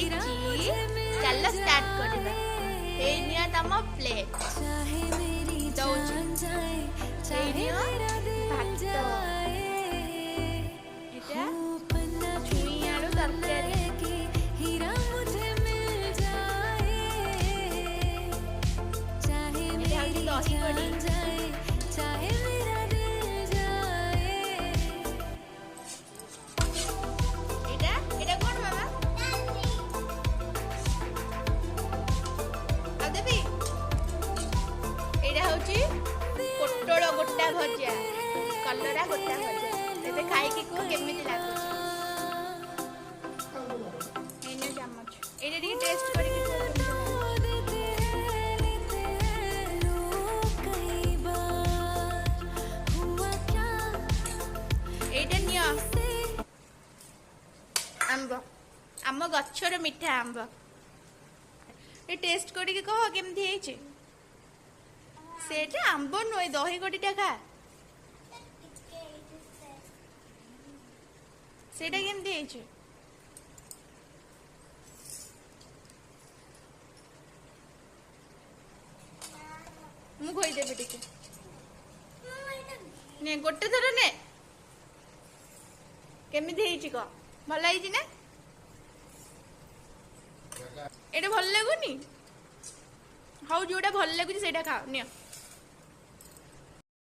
ହେଇଛି। ଚାଲ ଷ୍ଟାର୍ଟ କରିବା। ଏଇ ନିଅ ତମ ପ୍ଲେଟ୍ ଦଉଛି। ଏଇ ନିଅ ଭାତ, ଏଇଟା ଛୁଇଁ ଆଳୁ ତରକାରୀ, ଏଇଟା ହଉଛି ଦହି କଡି, ଏଇଟା କଣ ମାମା? ଆଉ ଦେବି। ଏଇଟା ହଉଛି ପୋଟଳ ଗୋଟା ଭଜା, କଲରା ଗୋଟା ଭଜା। ଏବେ ଖାଇକି କୁହ କେମିତି ଲାଗୁଛି। ଏଇନେ ଚାମଚ, ଏଇଟା ଟିକେ ଟେଷ୍ଟ କରିକି କୁହ କେମିତି ଲାଗୁଛି। ଏଇଟା ନିଅ ଆମ୍ବ, ଆମ ଗଛର ମିଠା ଆମ୍ବ। ଏ ଟେଷ୍ଟ କରିକି କହ କେମିତି ହେଇଛି। ସେଟା ଆମ୍ବ ନୁହେଁ, ଦହି କଡିଟା ଖା। ସେଇଟା କେମିତି ହେଇଛି? ମୁଁ କହିଦେବି ଟିକେ। ନେ ଗୋଟେ ଥର ନେ। କେମିତି ହେଇଛି କହ? ଭଲ ହେଇଛି ନା? ଏଇଟା ଭଲ ଲାଗୁନି? ହଉ ଯୋଉଟା ଭଲ ଲାଗୁଛି ସେଇଟା ଖାଅ, ନିଅ।